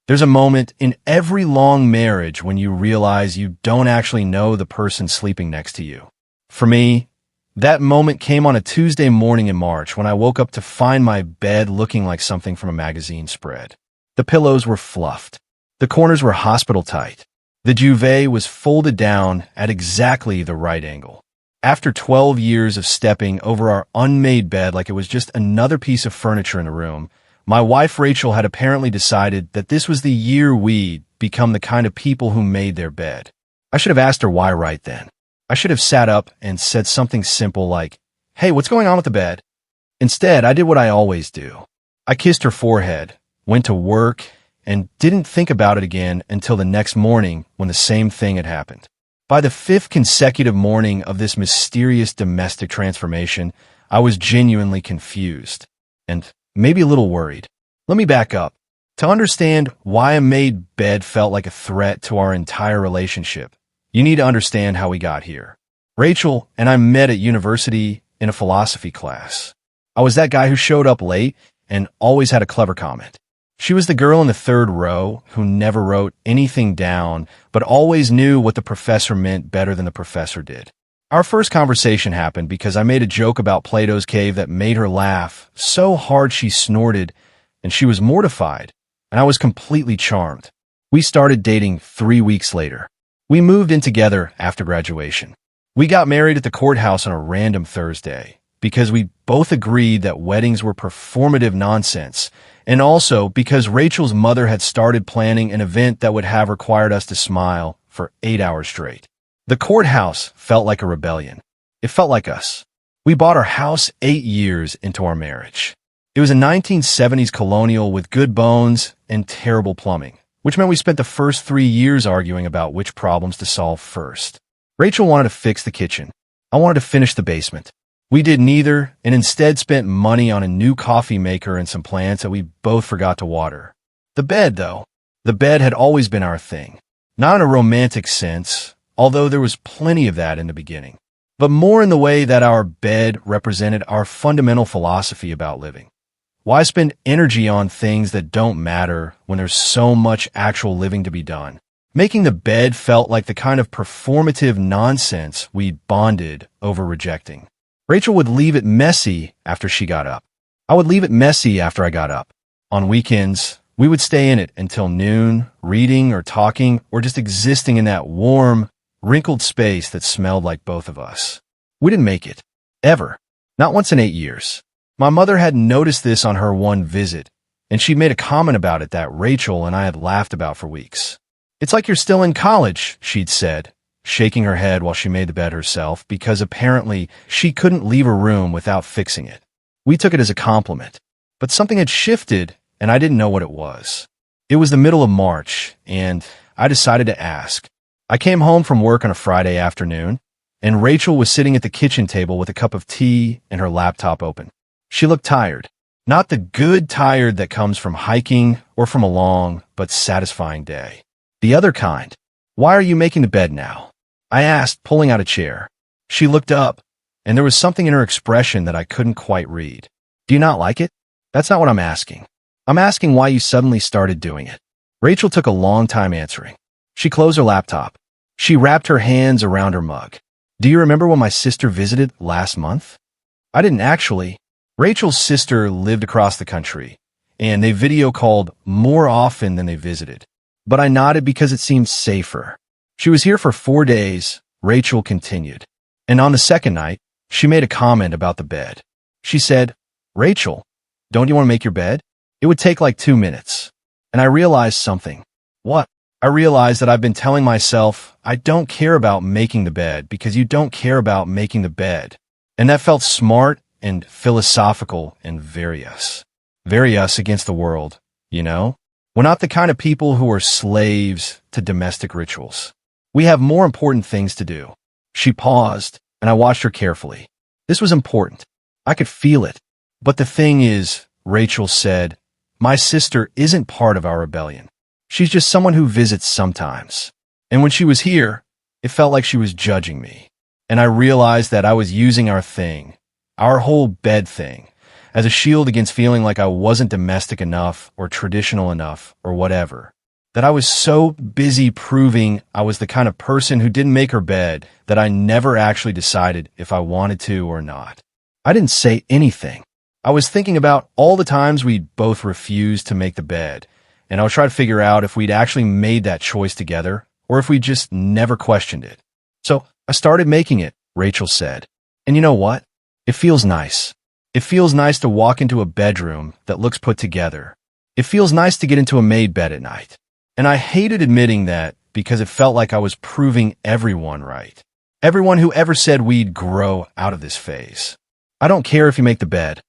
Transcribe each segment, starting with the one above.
There's a moment in every long marriage when you realize you don't actually know the person sleeping next to you. For me, that moment came on a Tuesday morning in March when I woke up to find my bed looking like something from a magazine spread. The pillows were fluffed. The corners were hospital tight. The duvet was folded down at exactly the right angle. After 12 years of stepping over our unmade bed like it was just another piece of furniture in the room, my wife Rachel had apparently decided that this was the year we'd become the kind of people who made their bed. I should have asked her why right then. I should have sat up and said something simple like, "Hey, what's going on with the bed?" Instead, I did what I always do. I kissed her forehead, went to work, and didn't think about it again until the next morning when the same thing had happened. By the fifth consecutive morning of this mysterious domestic transformation, I was genuinely confused and maybe a little worried. Let me back up. To understand why a made bed felt like a threat to our entire relationship, you need to understand how we got here. Rachel and I met at university in a philosophy class. I was that guy who showed up late and always had a clever comment. She was the girl in the third row who never wrote anything down, but always knew what the professor meant better than the professor did. Our first conversation happened because I made a joke about Plato's cave that made her laugh so hard she snorted, and she was mortified, and I was completely charmed. We started dating 3 weeks later. We moved in together after graduation. We got married at the courthouse on a random Thursday because we both agreed that weddings were performative nonsense, and also because Rachel's mother had started planning an event that would have required us to smile for 8 hours straight. The courthouse felt like a rebellion. It felt like us. We bought our house 8 years into our marriage. It was a 1970s colonial with good bones and terrible plumbing, which meant we spent the first 3 years arguing about which problems to solve first. Rachel wanted to fix the kitchen. I wanted to finish the basement. We did neither and instead spent money on a new coffee maker and some plants that we both forgot to water. The bed, though. The bed had always been our thing. Not in a romantic sense, although there was plenty of that in the beginning, but more in the way that our bed represented our fundamental philosophy about living. Why spend energy on things that don't matter when there's so much actual living to be done? Making the bed felt like the kind of performative nonsense we bonded over rejecting. Rachel would leave it messy after she got up. I would leave it messy after I got up. On weekends, we would stay in it until noon, reading or talking or just existing in that warm, wrinkled space that smelled like both of us. We didn't make it. Ever. Not once in 8 years. My mother had noticed this on her one visit, and she made a comment about it that Rachel and I had laughed about for weeks. "It's like you're still in college," she'd said, shaking her head while she made the bed herself because apparently she couldn't leave her room without fixing it. We took it as a compliment, but something had shifted and I didn't know what it was. It was the middle of March and I decided to ask. I came home from work on a Friday afternoon and Rachel was sitting at the kitchen table with a cup of tea and her laptop open. She looked tired, not the good tired that comes from hiking or from a long but satisfying day. The other kind. "Why are you making the bed now?" I asked, pulling out a chair. She looked up, and there was something in her expression that I couldn't quite read. "Do you not like it?" "That's not what I'm asking. I'm asking why you suddenly started doing it." Rachel took a long time answering. She closed her laptop. She wrapped her hands around her mug. "Do you remember when my sister visited last month?" I didn't actually. Rachel's sister lived across the country, and they video called more often than they visited. But I nodded because it seemed safer. "She was here for 4 days," Rachel continued. "And on the second night, she made a comment about the bed. She said, 'Rachel, don't you want to make your bed? It would take like 2 minutes.' And I realized something." "What?" "I realized that I've been telling myself I don't care about making the bed because you don't care about making the bed. And that felt smart and philosophical and very us. Very us against the world, you know? We're not the kind of people who are slaves to domestic rituals. We have more important things to do." She paused, and I watched her carefully. This was important. I could feel it. "But the thing is," Rachel said, "my sister isn't part of our rebellion. She's just someone who visits sometimes. And when she was here, it felt like she was judging me. And I realized that I was using our thing, our whole bed thing, as a shield against feeling like I wasn't domestic enough or traditional enough or whatever. That I was so busy proving I was the kind of person who didn't make her bed that I never actually decided if I wanted to or not. I didn't say anything. I was thinking about all the times we'd both refused to make the bed, and I was trying to figure out if we'd actually made that choice together or if we just never questioned it. So I started making it, Rachel said. And you know what? It feels nice. It feels nice to walk into a bedroom that looks put together. It feels nice to get into a made bed at night. And I hated admitting that because it felt like I was proving everyone right. Everyone who ever said we'd grow out of this phase. I don't care if you make the bed,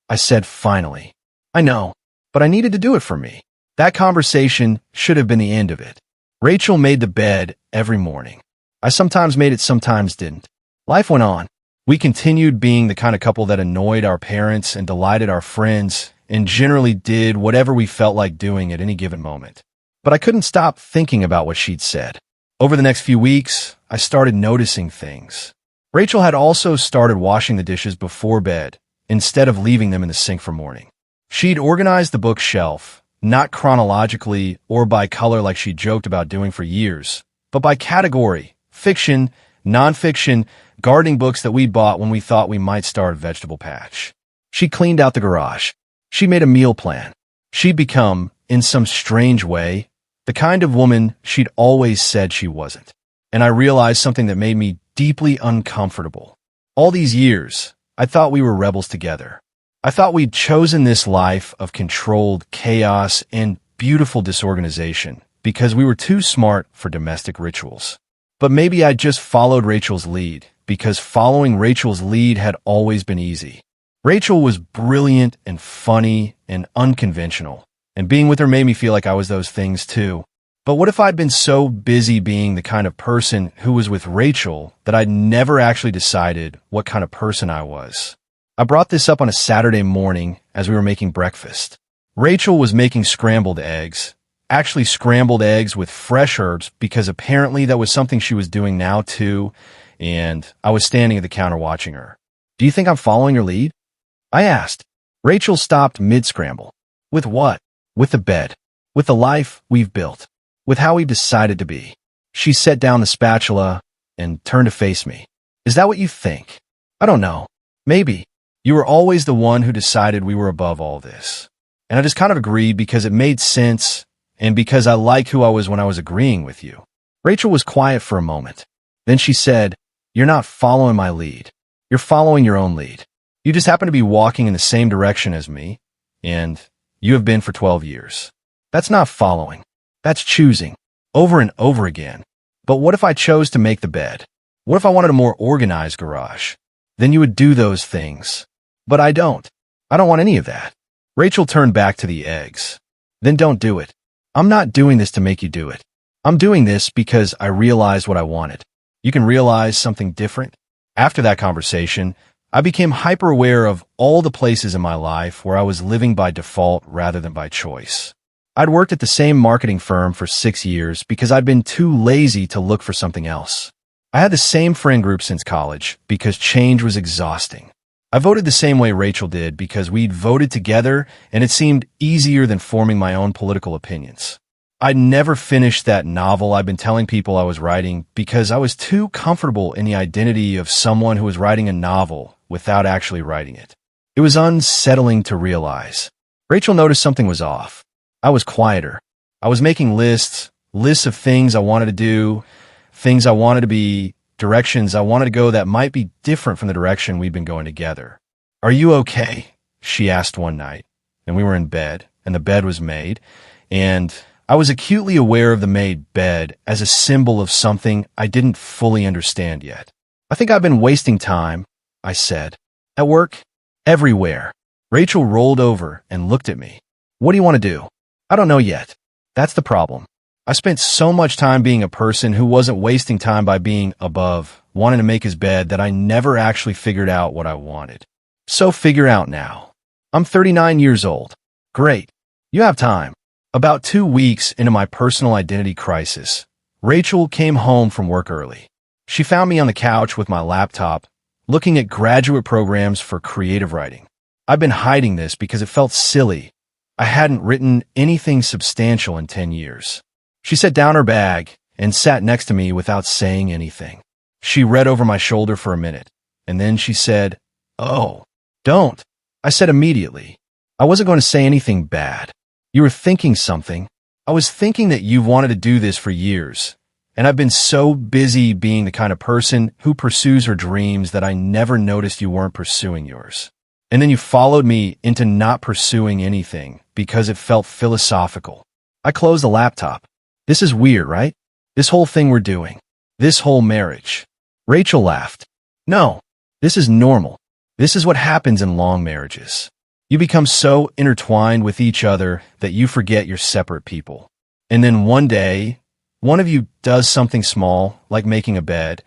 I said finally. I know, but I needed to do it for me. That conversation should have been the end of it. Rachel made the bed every morning. I sometimes made it, sometimes didn't. Life went on. We continued being the kind of couple that annoyed our parents and delighted our friends and generally did whatever we felt like doing at any given moment. But I couldn't stop thinking about what she'd said. Over the next few weeks, I started noticing things. Rachel had also started washing the dishes before bed, instead of leaving them in the sink for morning. She'd organized the bookshelf, not chronologically or by color like she joked about doing for years, but by category, fiction, nonfiction, gardening books that we'd bought when we thought we might start a vegetable patch. She cleaned out the garage. She made a meal plan. She'd become, in some strange way, the kind of woman she'd always said she wasn't. And I realized something that made me deeply uncomfortable. All these years, I thought we were rebels together. I thought we'd chosen this life of controlled chaos and beautiful disorganization because we were too smart for domestic rituals. But maybe I just followed Rachel's lead because following Rachel's lead had always been easy. Rachel was brilliant and funny and unconventional, and being with her made me feel like I was those things too. But what if I'd been so busy being the kind of person who was with Rachel that I'd never actually decided what kind of person I was? I brought this up on a Saturday morning as we were making breakfast. Rachel was making scrambled eggs, actually scrambled eggs with fresh herbs because apparently that was something she was doing now too, and I was standing at the counter watching her. Do you think I'm following your lead? I asked. Rachel stopped mid-scramble. With what? With the bed. With the life we've built. With how we've decided to be. She set down the spatula and turned to face me. Is that what you think? I don't know. Maybe. You were always the one who decided we were above all this. And I just kind of agreed because it made sense and because I like who I was when I was agreeing with you. Rachel was quiet for a moment. Then she said, "You're not following my lead. You're following your own lead. You just happen to be walking in the same direction as me, and you have been for 12 years. That's not following. That's choosing, over and over again. But what if I chose to make the bed? What if I wanted a more organized garage? Then you would do those things. But I don't. I don't want any of that." Rachel turned back to the eggs. "Then don't do it. I'm not doing this to make you do it. I'm doing this because I realized what I wanted. You can realize something different." After that conversation, I became hyper-aware of all the places in my life where I was living by default rather than by choice. I'd worked at the same marketing firm for 6 years because I'd been too lazy to look for something else. I had the same friend group since college because change was exhausting. I voted the same way Rachel did because we'd voted together and it seemed easier than forming my own political opinions. I'd never finished that novel I'd been telling people I was writing because I was too comfortable in the identity of someone who was writing a novel without actually writing it. It was unsettling to realize. Rachel noticed something was off. I was quieter. I was making lists of things I wanted to do, things I wanted to be, directions I wanted to go that might be different from the direction we'd been going together. "Are you okay?" she asked one night, and we were in bed, and the bed was made, and I was acutely aware of the made bed as a symbol of something I didn't fully understand yet. "I think I've been wasting time," I said. "At work, everywhere." Rachel rolled over and looked at me. "What do you want to do?" "I don't know yet. That's the problem. I spent so much time being a person who wasn't wasting time by being above, wanting to make his bed, that I never actually figured out what I wanted. So figure out now. I'm 39 years old. Great. You have time." About 2 weeks into my personal identity crisis, Rachel came home from work early. She found me on the couch with my laptop, looking at graduate programs for creative writing. I've been hiding this because it felt silly. I hadn't written anything substantial in 10 years. She set down her bag and sat next to me without saying anything. She read over my shoulder for a minute, and then she said, "Oh, don't." I said immediately. I wasn't going to say anything bad. "You were thinking something." "I was thinking that you've wanted to do this for years, and I've been so busy being the kind of person who pursues her dreams that I never noticed you weren't pursuing yours. And then you followed me into not pursuing anything because it felt philosophical." I closed the laptop. "This is weird, right? This whole thing we're doing. This whole marriage." Rachel laughed. "No, this is normal. This is what happens in long marriages. You become so intertwined with each other that you forget you're separate people. And then one day, one of you does something small, like making a bed,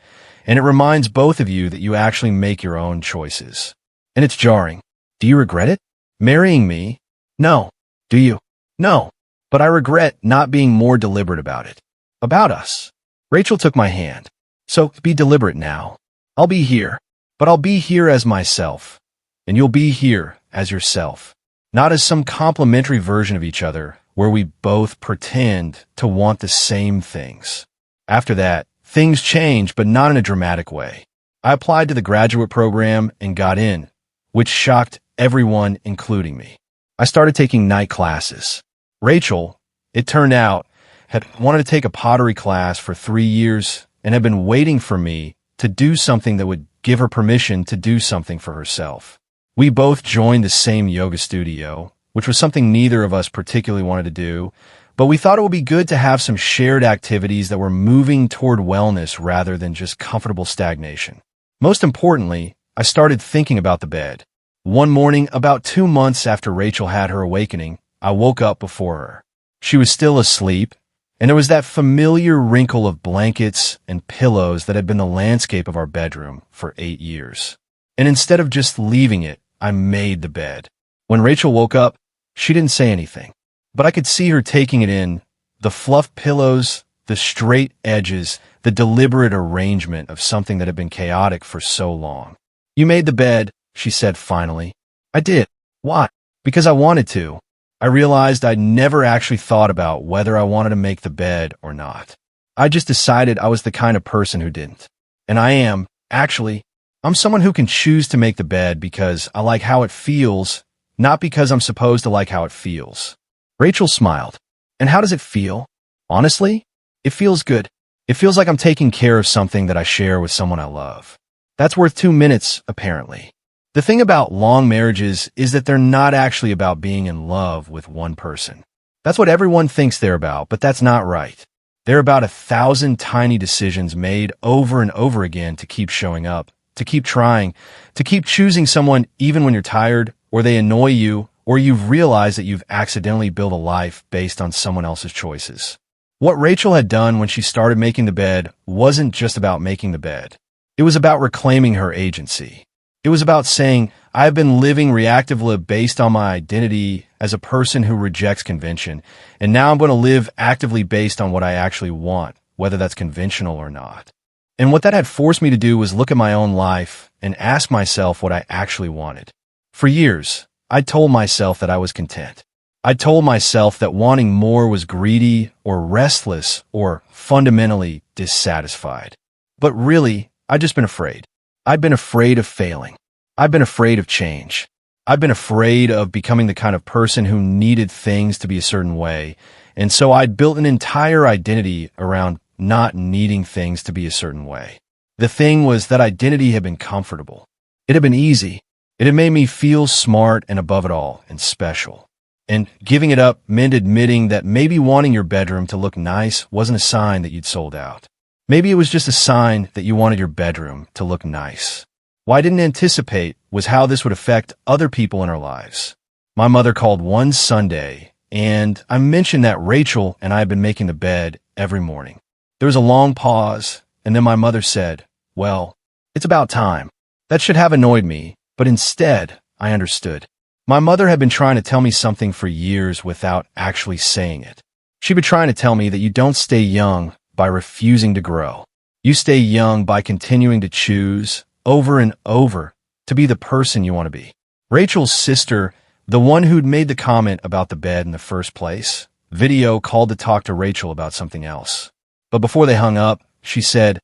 and it reminds both of you that you actually make your own choices. And it's jarring. Do you regret it? Marrying me? No. Do you? No. But I regret not being more deliberate about it. About us." Rachel took my hand. "So be deliberate now. I'll be here, but I'll be here as myself, and you'll be here as yourself, not as some complementary version of each other where we both pretend to want the same things." After that, things changed, but not in a dramatic way. I applied to the graduate program and got in, which shocked everyone, including me. I started taking night classes. Rachel, it turned out, had wanted to take a pottery class for 3 years and had been waiting for me to do something that would give her permission to do something for herself. We both joined the same yoga studio, which was something neither of us particularly wanted to do, but we thought it would be good to have some shared activities that were moving toward wellness rather than just comfortable stagnation. Most importantly, I started thinking about the bed. One morning, about 2 months after Rachel had her awakening, I woke up before her. She was still asleep, and there was that familiar wrinkle of blankets and pillows that had been the landscape of our bedroom for 8 years. And instead of just leaving it, I made the bed. When Rachel woke up, she didn't say anything, but I could see her taking it in, the fluff pillows, the straight edges, the deliberate arrangement of something that had been chaotic for so long. "You made the bed," she said finally. "I did." "Why?" "Because I wanted to." I realized I'd never actually thought about whether I wanted to make the bed or not. I just decided I was the kind of person who didn't. And I am, actually. I'm someone who can choose to make the bed because I like how it feels, not because I'm supposed to like how it feels. Rachel smiled. "And how does it feel?" "Honestly, it feels good. It feels like I'm taking care of something that I share with someone I love. That's worth 2 minutes, apparently." The thing about long marriages is that they're not actually about being in love with one person. That's what everyone thinks they're about, but that's not right. They're about 1,000 tiny decisions made over and over again to keep showing up, to keep trying, to keep choosing someone even when you're tired, or they annoy you, or you've realized that you've accidentally built a life based on someone else's choices. What Rachel had done when she started making the bed wasn't just about making the bed. It was about reclaiming her agency. It was about saying, "I've been living reactively based on my identity as a person who rejects convention, and now I'm going to live actively based on what I actually want, whether that's conventional or not." And what that had forced me to do was look at my own life and ask myself what I actually wanted. For years, I told myself that I was content. I told myself that wanting more was greedy or restless or fundamentally dissatisfied. But really, I'd just been afraid. I'd been afraid of failing. I'd been afraid of change. I'd been afraid of becoming the kind of person who needed things to be a certain way, and so I'd built an entire identity around not needing things to be a certain way. The thing was that identity had been comfortable. It had been easy. It had made me feel smart and above it all and special. And giving it up meant admitting that maybe wanting your bedroom to look nice wasn't a sign that you'd sold out. Maybe it was just a sign that you wanted your bedroom to look nice. What I didn't anticipate was how this would affect other people in our lives. My mother called one Sunday, and I mentioned that Rachel and I had been making the bed every morning. There was a long pause, and then my mother said, "Well, it's about time." That should have annoyed me, but instead, I understood. My mother had been trying to tell me something for years without actually saying it. She'd been trying to tell me that you don't stay young by refusing to grow. You stay young by continuing to choose, over and over, to be the person you want to be. Rachel's sister, the one who'd made the comment about the bed in the first place, video called to talk to Rachel about something else. But before they hung up, she said,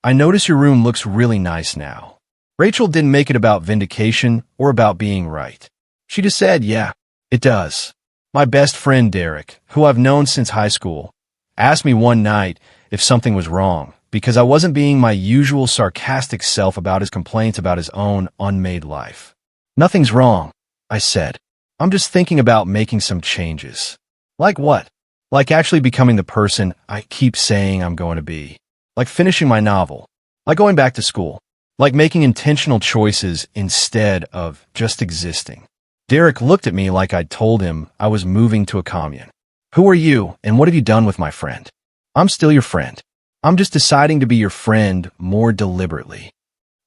"I notice your room looks really nice now." Rachel didn't make it about vindication or about being right. She just said, "Yeah, it does." My best friend Derek, who I've known since high school, asked me one night if something was wrong because I wasn't being my usual sarcastic self about his complaints about his own unmade life. "Nothing's wrong," I said. "I'm just thinking about making some changes." "Like what?" "Like actually becoming the person I keep saying I'm going to be. Like finishing my novel. Like going back to school. Like making intentional choices instead of just existing." Derek looked at me like I'd told him I was moving to a commune. "Who are you, and what have you done with my friend?" "I'm still your friend. I'm just deciding to be your friend more deliberately."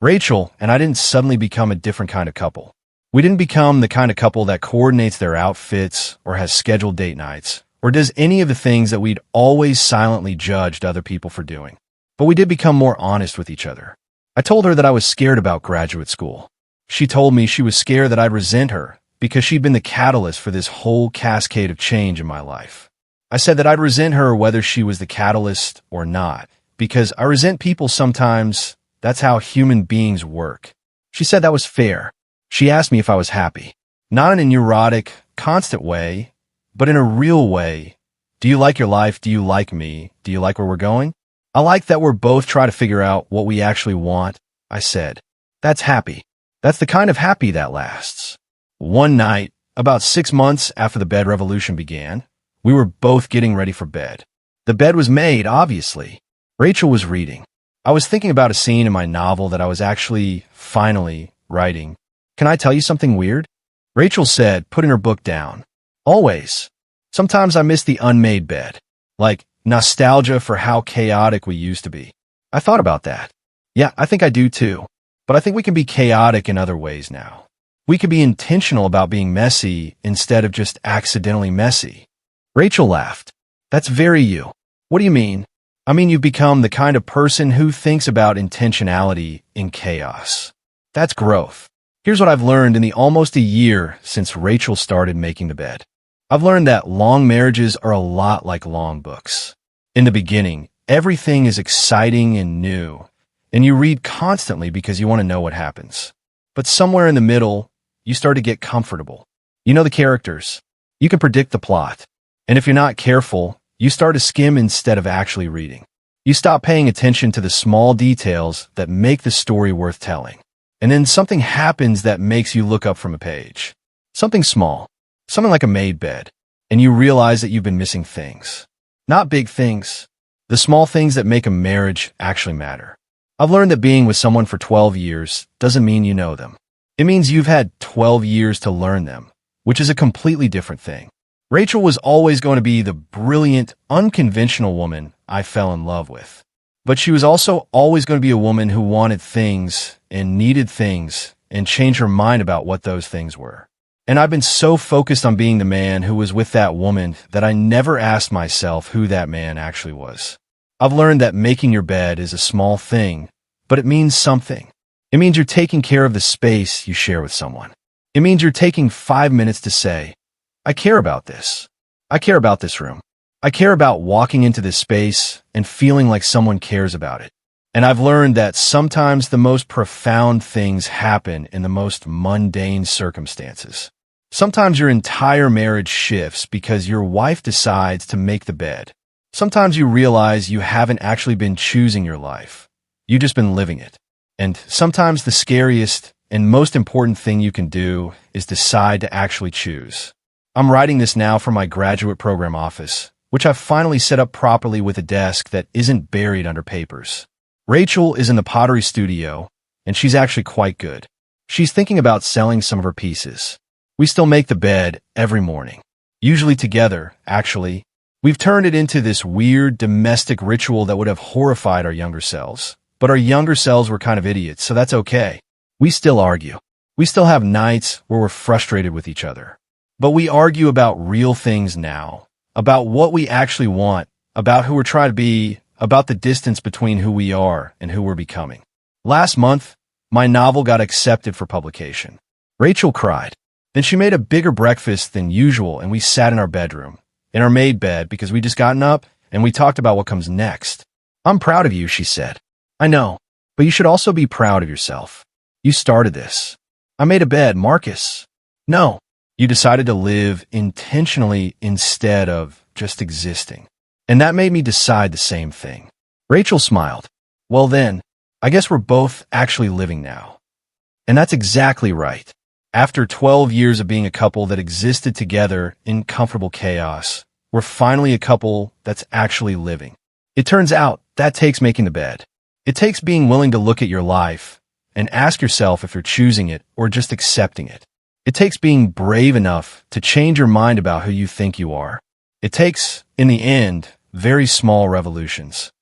Rachel and I didn't suddenly become a different kind of couple. We didn't become the kind of couple that coordinates their outfits or has scheduled date nights or does any of the things that we'd always silently judged other people for doing. But we did become more honest with each other. I told her that I was scared about graduate school. She told me she was scared that I'd resent her because she'd been the catalyst for this whole cascade of change in my life. I said that I'd resent her whether she was the catalyst or not, because I resent people sometimes. That's how human beings work. She said that was fair. She asked me if I was happy. Not in a neurotic, constant way, but in a real way. "Do you like your life? Do you like me? Do you like where we're going?" "I like that we're both trying to figure out what we actually want," I said. "That's happy. That's the kind of happy that lasts." One night, about 6 months after the bed revolution began, we were both getting ready for bed. The bed was made, obviously. Rachel was reading. I was thinking about a scene in my novel that I was actually, finally, writing. "Can I tell you something weird?" Rachel said, putting her book down. "Always. Sometimes I miss the unmade bed. Like, nostalgia for how chaotic we used to be." I thought about that. Yeah, I think I do too. But I think we can be chaotic in other ways now. We could be intentional about being messy instead of just accidentally messy. Rachel laughed. "That's very you." "What do you mean?" "I mean you've become the kind of person who thinks about intentionality in chaos. That's growth." Here's what I've learned in the almost a year since Rachel started making the bed. I've learned that long marriages are a lot like long books. In the beginning, everything is exciting and new, and you read constantly because you want to know what happens. But somewhere in the middle, you start to get comfortable. You know the characters. You can predict the plot. And if you're not careful, you start to skim instead of actually reading. You stop paying attention to the small details that make the story worth telling. And then something happens that makes you look up from a page. Something small. Something like a made bed. And you realize that you've been missing things. Not big things. The small things that make a marriage actually matter. I've learned that being with someone for 12 years doesn't mean you know them. It means you've had 12 years to learn them, which is a completely different thing. Rachel was always going to be the brilliant, unconventional woman I fell in love with. But she was also always going to be a woman who wanted things and needed things and changed her mind about what those things were. And I've been so focused on being the man who was with that woman that I never asked myself who that man actually was. I've learned that making your bed is a small thing, but it means something. It means you're taking care of the space you share with someone. It means you're taking 5 minutes to say, "I care about this. I care about this room. I care about walking into this space and feeling like someone cares about it." And I've learned that sometimes the most profound things happen in the most mundane circumstances. Sometimes your entire marriage shifts because your wife decides to make the bed. Sometimes you realize you haven't actually been choosing your life. You've just been living it. And sometimes the scariest and most important thing you can do is decide to actually choose. I'm writing this now from my graduate program office, which I've finally set up properly with a desk that isn't buried under papers. Rachel is in the pottery studio, and she's actually quite good. She's thinking about selling some of her pieces. We still make the bed every morning. Usually together, actually. We've turned it into this weird domestic ritual that would have horrified our younger selves. But our younger selves were kind of idiots, so that's okay. We still argue. We still have nights where we're frustrated with each other. But we argue about real things now, about what we actually want, about who we're trying to be, about the distance between who we are and who we're becoming. Last month, my novel got accepted for publication. Rachel cried. Then she made a bigger breakfast than usual, and we sat in our bedroom, in our made bed, because we just gotten up, and we talked about what comes next. I'm proud of you, she said. I know, but you should also be proud of yourself. You started this. I made a bed, Marcus. No, you decided to live intentionally instead of just existing. And that made me decide the same thing. Rachel smiled. Well then, I guess we're both actually living now. And that's exactly right. After 12 years of being a couple that existed together in comfortable chaos, we're finally a couple that's actually living. It turns out that takes making the bed. It takes being willing to look at your life and ask yourself if you're choosing it or just accepting it. It takes being brave enough to change your mind about who you think you are. It takes, in the end, very small revolutions.